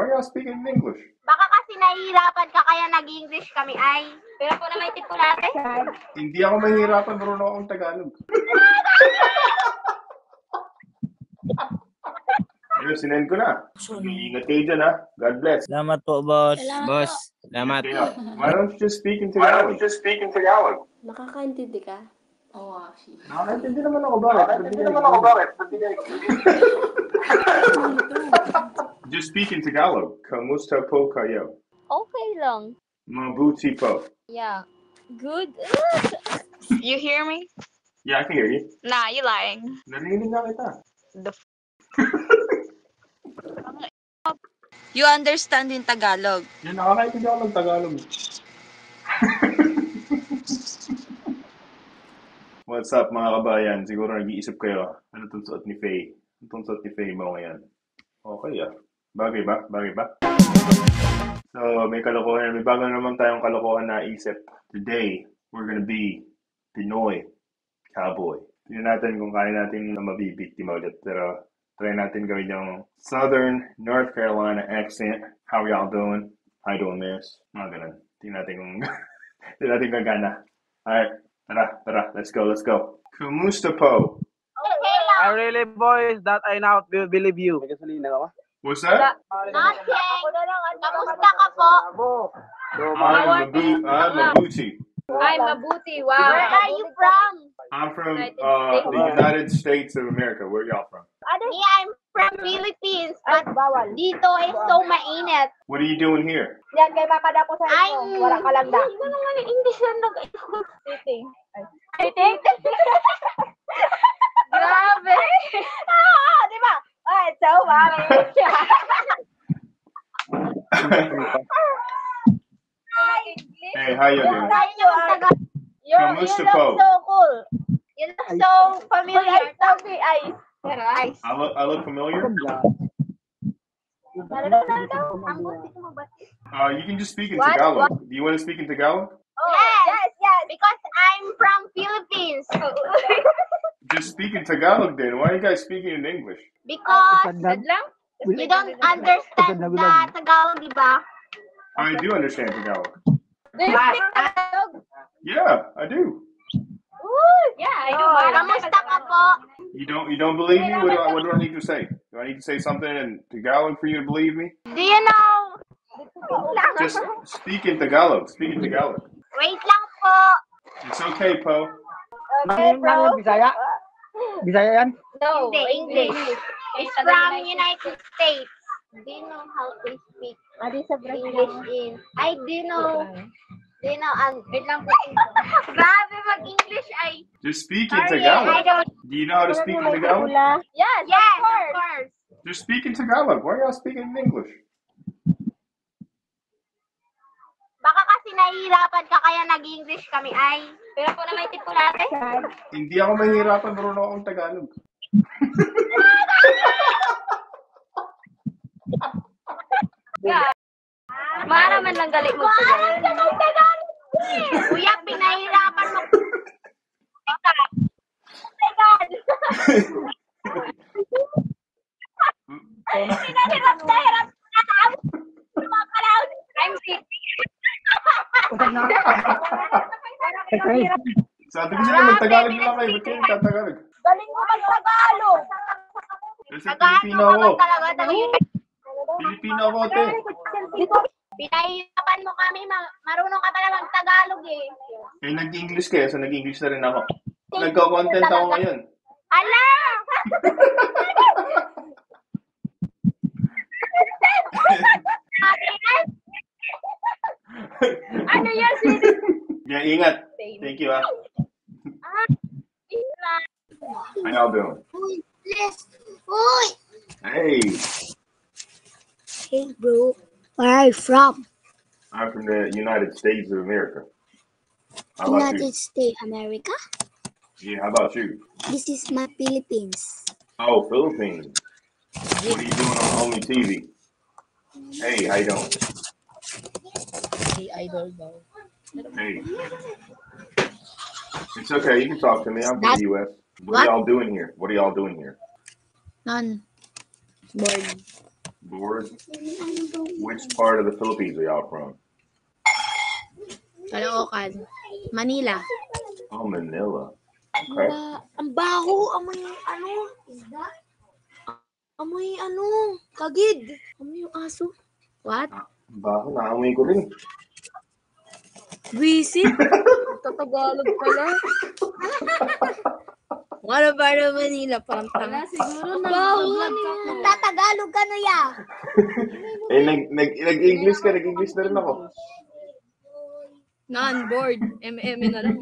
Why y'all speaking in English? Baka kasi nahihirapan ka kaya nag-English kami ay. Pero po na may tipo natin. Hindi ako mahihirapan, marunong akong Tagalog. Ayun, sinend ko na. Ingat kayo dyan, ha? God bless. Salamat po, boss. Boss, salamat. Why don't you just speak in Tagalog? Nakakaintindi ka? Oo, actually. Nakakaintindi naman ako, bakit? Just speak in Tagalog. Kamusta po kayo? Okay lang. Mabuti po. Yeah. Good. You hear me? Yeah, I can hear you. Nah, you lying. Narinig na kita. You understand in Tagalog? Yan, nakakaintindi ako ng Tagalog. What's up, mga kabayan? Siguro nag-iisip kayo, ano itong suot ni Faye? Ano itong suot ni Faye mo ngayon? Okay, ah. Bagay ba? Bagay ba? So, may kalokohan. May bago naman tayong kalokohan na isip. Today, we're gonna be Pinoy Cowboy. Tingnan natin kung kaya natin na mabibiktima ulit. Pero, try natin gawin yung Southern North Carolina accent. How y'all doing? How you doing, miss? Mga ganun. Tingnan natin kung tingnan natin gagana. Alright. Tara. Let's go. Kumusta po? Okay lang. I really, boys, that I now believe you. What's that? Nothing. Kamusta ka po? I'm Mabuti. Ay, mabuti. Wow. Where are you from? I'm from the United States of America. Where y'all from? Me, I'm from Philippines. But dito is so mainit. What are you doing here? Yan, kay papada ko sa inyo. Wala ka lang da. Hindi ko naman yung English na Sitting. Grabe. Di ba? Ay, so, mami. Hey, how you doing? You Kamusta look po? so cool. You look so familiar. Ice. I look familiar? You can just speak in Tagalog. Do you want to speak in Tagalog? Yes. Because I'm from Philippines. Just speak in Tagalog then. Why are you guys speaking in English? Because you don't understand the Tagalog, diba? I do understand Tagalog. Do you speak Tagalog? Yeah, I do. Yeah, I do. Kamusta ka po? You don't believe me? What do I need to say? Do I need to say something in Tagalog for you to believe me? Do you know? Just speak in Tagalog. Speak in Tagalog. Wait lang po. It's okay, Po. Okay, bro. Bisaya yan? No, English. It's from United States. Do you know how to speak English in? I do know. Wait lang po. Grabe mag-English ay. Just speak in Tagalog. Do you know how to speak in Tagalog? Yes, of course. Just speak in Tagalog. Why are y'all speaking in English? Baka kasi nahihirapan ka kaya nag-English kami ay. Pero po na may tipo natin. Hindi ako mahihirapan, marunong akong Tagalog. Mara man lang galing mo. Maaral ka ng Tagalog. Kuya, pinahirapan mo. Hirap na. I'm sick. Sabi ko sila, mag-Tagalog na lang kayo. Ba't kayo nagtatagalog? Galing mo mag-Tagalog. Kasi Pilipino ako. Pilipino ako, ate. Pinahirapan mo kami. Marunong ka pala mag-Tagalog eh. Eh, nag-English kayo, so nag-English na rin ako. Nagko-content ako ngayon. Hala! Ano yan, Siri? Yeah, ingat. Thank you, ah. How y'all doing? Hey, Hey, bro. Where are you from? I'm from the United States of America. How about you? United States, America. Yeah, how about you? This is my Philippines. Oh, Philippines. What are you doing on Only TV? Hey, how you doing? I don't know. Hey. It's okay, you can talk to me. I'm from the U.S. What are y'all doing here? What are y'all doing here? None. Born. Bored. Which part of the Philippines are y'all from? Caloocan. Manila. Oh, Manila. Okay. Ang baho. Amoy ano? Isda? Amoy ano? Kagid. Amoy yung aso. What? Baho, naamoy ko rin. Visit? Tatagalog pala. Wala ba na Manila? Parang tanga. Siguro Baho niya. Tatagalog ka na ya. Nag-English ka, nag-English na rin ako. Non-board. MM na lang.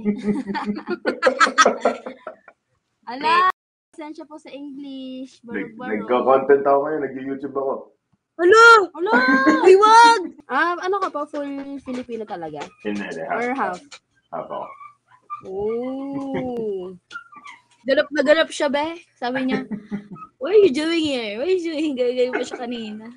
Ala, sensya po sa English. Barog-barog. Nagka-content ako ngayon, nag-YouTube ako. Hello! Ala! Ay, wag! Ano ka pa? Full Filipino talaga? Hindi, Or half? Half ako. Oh. Ganap na ganap siya, be. Sabi niya, what are you doing here? What are you doing? Gagawin pa siya kanina.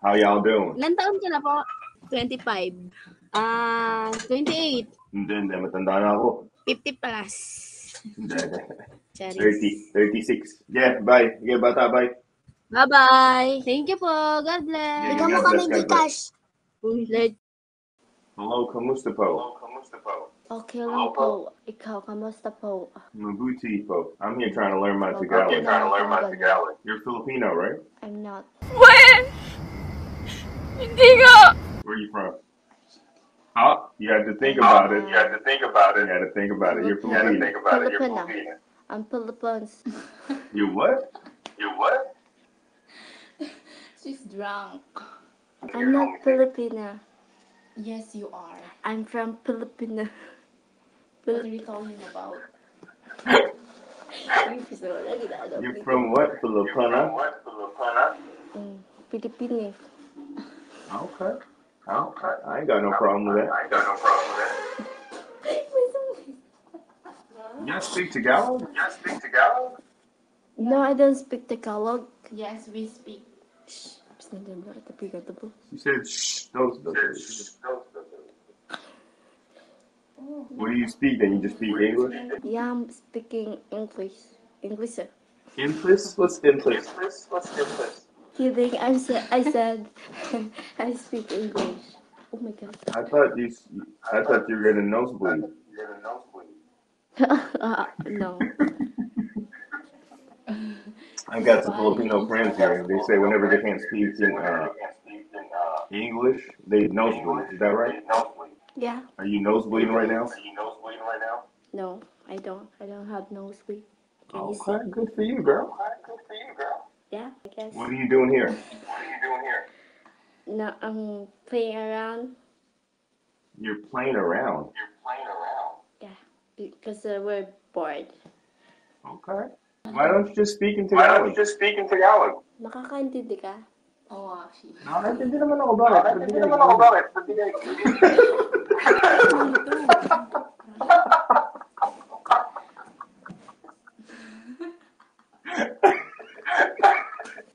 How y'all doing? Ilan taon ka na po? 25. 28. Hindi, matanda na ako. 50 plus. Hindi. Charis. 36. Yeah, bye. Yeah, bata, bye. Bye-bye. Thank you po. God bless. Yeah, Bigyan mo God kami bless, God bless. Gcash. Hello, kamusta po? Okay lang po. Ikaw, kamusta po? Mabuti po. I'm here trying to learn my Okay Tagalog. lang po, ganun. You're Filipino, right? I'm not. Where are you from? Huh? You had to think about it. You had to think about it. You're Filipino. Filipina. I'm Philippines. You what? She's drunk. I'm not Filipina. Yes, you are. I'm from Filipina. What are you talking about? You're from what? Filipina? Filipino. Okay. I ain't got no problem with that. Y'all speak Tagalog? No, I don't speak Tagalog. Yes, we speak. You said shh. Those. What do you speak then? You just speak English? Yeah, I'm speaking English. English. Inflis? What's inflis? Kidding. I said I speak English. Oh my god. I thought you were getting a nosebleed. No. I've got some Filipino friends here. They say whenever they can't speak in English, they nosebleed. Is that right? Yeah. Are you nosebleeding right now? No, I don't. I don't have nosebleed. Can you Okay, good for you, girl. see? Yeah, I guess. What are you doing here? No, I'm playing around. You're playing around. Yeah, because we're bored. Okay. Why don't you just speak in Tagalog? Makakaintindi ka? Oh, actually. Nakakaintindi naman ako. Bakit?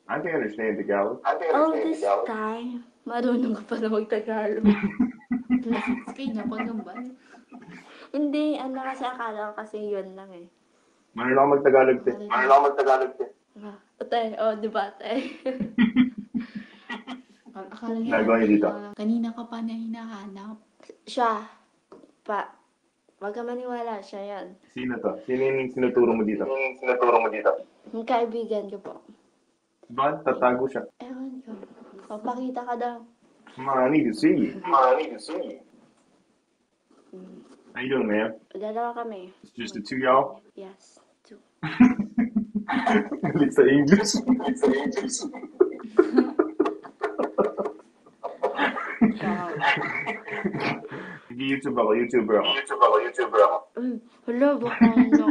I can understand Tagalog. All this time, marunong ka pa na mag-Tagalog. Kaya niya pag gambal. Hindi, kasi akala ko kasi yun lang eh. Marunong ako mag-Tagalog, te. Tay, di ba tay? Akala niya, Nagawa niyo dito? kanina ka pa na hinahanap. Siya. Wag ka maniwala, siya yan. Sino to? Sino yung sinuturo mo dito? Yung kaibigan ko po. Bakit tatago siya? Ewan ko. Papakita ka daw. I need to see you. How you doing, man? Dalawa kami. It's just the two y'all? Yes. Two. Galit sa English. YouTube ako. Hello, baka ano.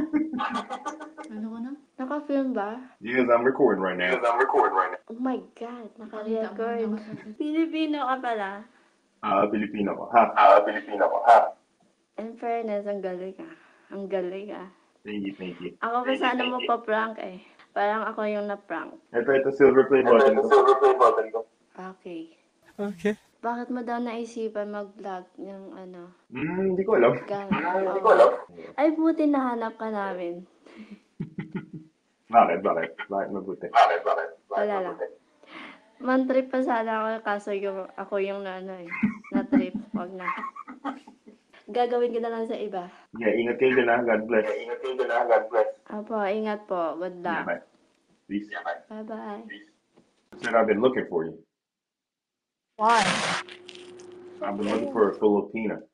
Ano ka na? Naka-film ba? Yes, I'm recording right now. Oh my God, naka-record. Pilipino ka pala. Filipino ko. Ha? In fairness, ang galing ah. Ang galing ah. Thank you. Ako pa sana mo pa-prank eh. Parang ako yung na-prank. Ito silver play button ko. Okay. Bakit mo daw naisipan mag-vlog yung ano? Hindi ko alam. Ay, buti nahanap ka namin. Bakit mabuti? Wala lang. Man-trip pa sana ako, kaso ako yung na-trip. Wag na. Gagawin ko na lang sa iba. Yeah, ingat kayo dyan, ha? God bless. Apo, ingat po. Good Yeah, luck. bye. Peace. Bye-bye. Said I've been looking for you. Why? I've been looking for a Filipina.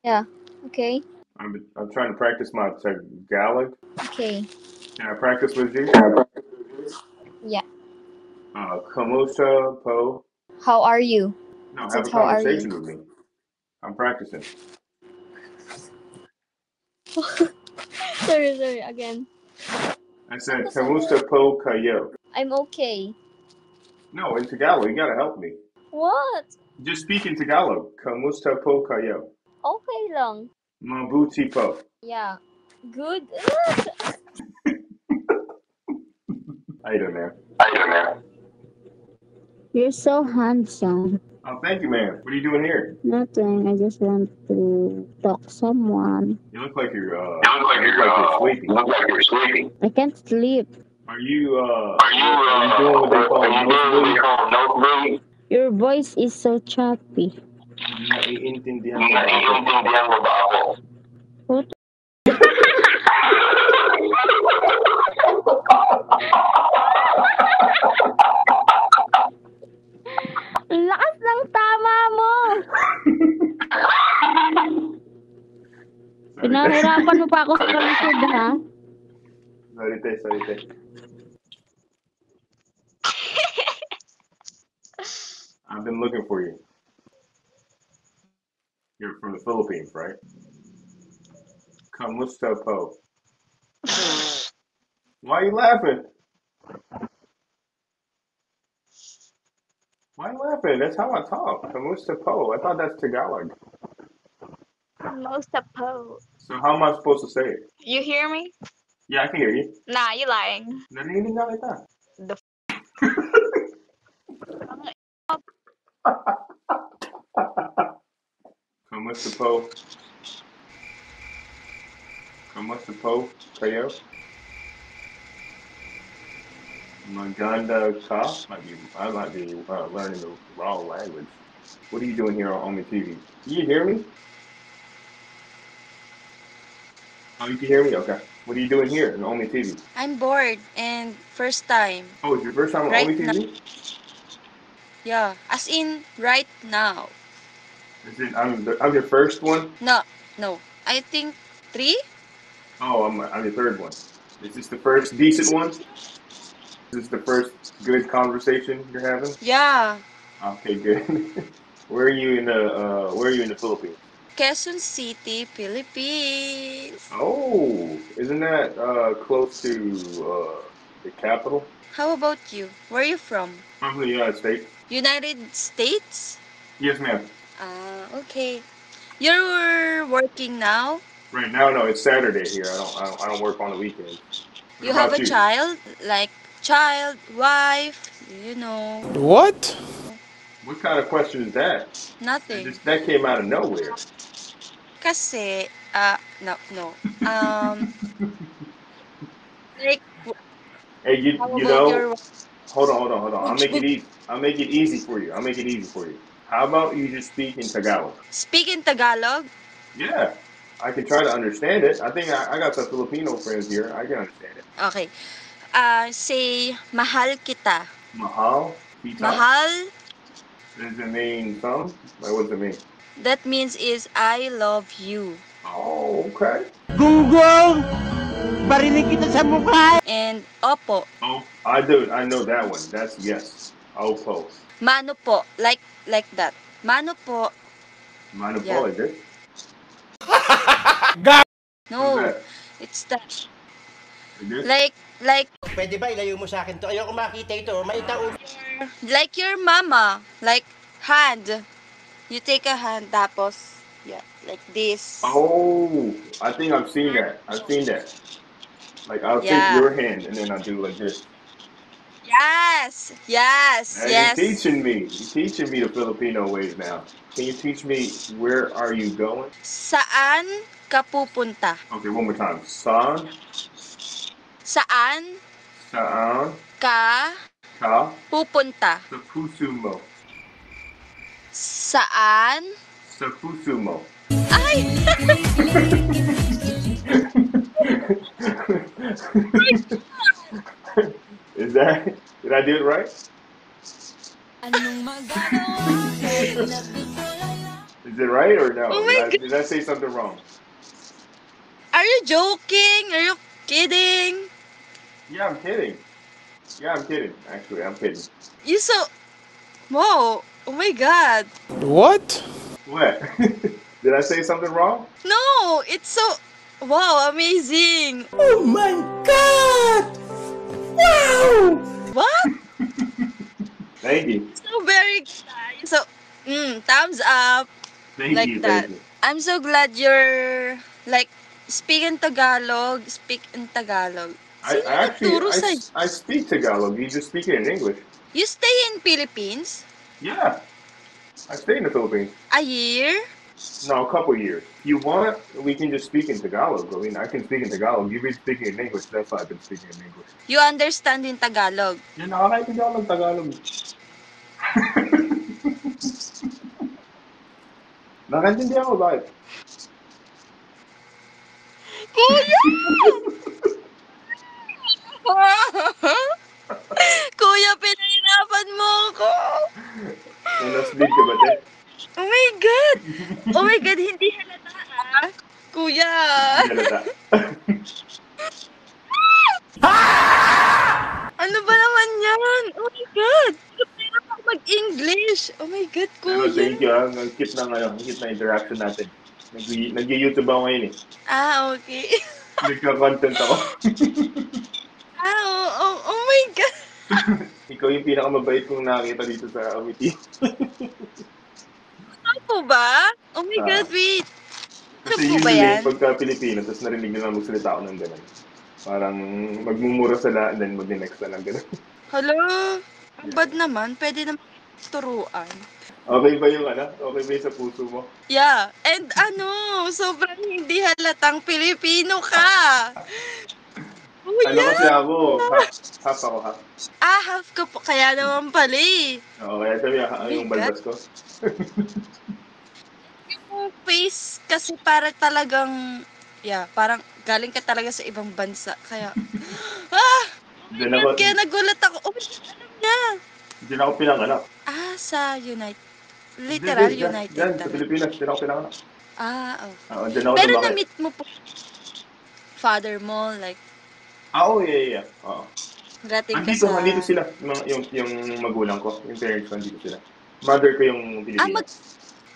Yeah. Okay. I'm trying to practice my Tagalog. Okay. Can I practice with you? Yeah. Kamusta po? How are you? No, It have a says, how are you? conversation with me. I'm practicing. Sorry. Again. I said, Kamusta po kayo? I'm okay. No, in Tagalog, you gotta help me. What? Just speak in Tagalog. Kamusta po kayo? Okay lang. Mabuti po. Yeah. Good. How you doing, man? You're so handsome. Oh, thank you, man. What are you doing here? Nothing. I just want to talk someone. You look like you're sleeping. I can't sleep. Are you doing what they call nosebleed? Your voice is so choppy. Naiintindihan mo ba ako? What? Ang lakas ng tama mo! Pinahirapan mo pa ako sa kalisod, ha? Sorry. I've been looking for you. You're from the Philippines, right? Kamusta po? Why are you laughing? Why are you laughing? That's how I talk. Kamusta po. I thought that's Tagalog. Most of po. So how am I supposed to say it? You hear me? Yeah, I can hear you. Nah, you lying. Narinig nga kita. Kamusta po? Kamusta po kayo? Maganda ka? I might be learning the wrong language. What are you doing here on Omi TV? Can you hear me? Oh, you can hear me? Okay. What are you doing here on Omi TV? I'm bored and first time. Oh, it's your first time on Right Omi TV? Yeah, as in right now. Is it, I'm your first one? No. I think 3? Oh, I'm your third one. Is this the first decent one? Is this the first good conversation you're having? Yeah. Okay, good. Where are you in the Philippines? Quezon City, Philippines. Oh, isn't that close to the capital? How about you? Where are you from? I'm from the United States. United States? Yes, ma'am. Okay. You're working now? Right now, no, it's Saturday here. I don't work on the weekends. What You have about a child? Like child, wife, you know. What? What kind of question is that? Nothing. That came out of nowhere. Kasi, no. Like, Hey, how you about know, your hold on. I'll make it easy. I'll make it easy for you. How about you just speak in Tagalog? Speak in Tagalog? Yeah, I can try to understand it. I think I got some Filipino friends here. I can understand it. Okay. Say, mahal kita. Mahal? Kita? Mahal, Does it mean some? Like, what does it mean? that means is I love you. Oh, okay. Gunggong! Barinig kita sa mukha! And opo, Oh, I do. I know that one. That's yes. Opo. mano po, like that. Mano po. Mine Yeah. like this. No, What's that? it's that. Like this? Like Pwede ba ilayo mo sa akin to? Ayoko makita ito. May taon. like your mama, like hand. You take a hand tapos yeah, like this. Oh, I think I've seen that. Like I'll take Yeah. your hand and then I'll do like this. Yes. Hey, you're teaching me. You're teaching me the Filipino ways now. Can you teach me where are you going? Saan ka pupunta? Okay, one more time. Saan Saan ka ka Sa? Pupunta. Sa puso mo. Saan? Sa puso mo. Ay! Is that, did I do it right? Is it right or no? Oh my Did I say something wrong? Are you joking? Are you kidding? Yeah, I'm kidding. Yeah, I'm kidding. Actually, I'm kidding. You so... Wow. Oh my God. What? Did I say something wrong? No, it's so... Wow, amazing. Oh my God! Wow! What? Thank you. So very... So, thumbs up. Thank Like you. that. Thank you. I'm so glad you're... Like, speak in Tagalog. Speak in Tagalog. I Sino actually, nagturo sa'yo? I speak Tagalog. You just speak it in English. You stay in Philippines? Yeah. I stay in the Philippines. A year? No, a couple years. If you want, we can just speak in Tagalog. I mean, I can speak in Tagalog. You've been speaking in English. That's why I've been speaking in English. You understand in Tagalog? Yun, nakakaintindi ako ng Tagalog. Nakakaintindi ako, bakit? Kuya! Kuya, pinahirapan mo ako! Nanas-bleed ka ba, te? Oh my God! Oh my God, hindi halata ah! Kuya! Hindi halata. Ano ba naman yan? Oh my God! Hirap ako mag-English! Oh my God, Pero kuya! thank you, ha. Ang cute na interaction natin. Nag-YouTube ako ngayon, eh. Ah, okay. Nagka-content ako. Oh my God! Ikaw yung pinakamabait kong nakita dito sa Amity. Ano ba? Oh my God, wait! Kasi Ano po ba usually, yan? pagka Pilipino, tapos narinig nila magsalita ako ng gano'n. Parang magmumura sila, and then mag-next na lang gano'n. Hello? Ang bad naman. Pwede naman turuan. Okay ba yung Okay ba yung sa puso mo? Yeah. And sobrang hindi halatang Pilipino ka. Ano kasi ako, half ako, half. Ah, half ka po. Kaya naman pala eh. Oo, kaya sabi yung my God. balbas ko. Yung face kasi para talagang, parang galing ka talaga sa ibang bansa. Kaya, kaya nagulat ako. Oh my God, alam niya. Diyan ako pinanganak. Ah, sa literal United Diyan, sa talaga. Pilipinas, diyan ako pinanganak. Ah, okay. Oo, diyan ako Pero lumaki. na-meet mo po father mo, like, Oo, yeah. Oo. rating ka sa... Andito sila, yung magulang ko, yung parents ko, andito sila. Mother ko yung Pilipino.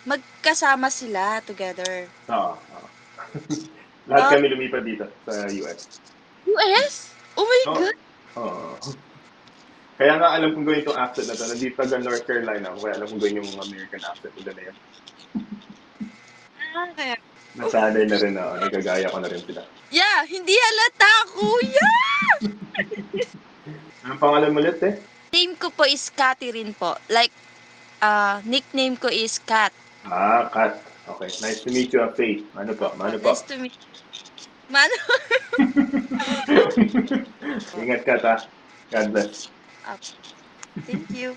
Magkasama sila together. Oo. Lahat kami lumipat dito sa US. US? Oh my God! Oo. Kaya nga alam kong gawin itong accent na ito. Nandito taga North Carolina ako, kaya alam kong gawin yung American accent. Ito na yun. Kaya... Nasanay na rin ako. Nagagaya ko na rin sila. Yeah! Hindi halata, kuya! Anong pangalan mo ulit, eh? Name ko po is Catherine po. Like, nickname ko is Kat. Ah, Kat. Okay. Nice to meet you, Faith. Mano po? Nice to meet you. Mano? Ingat ka, ta. God bless. Thank you.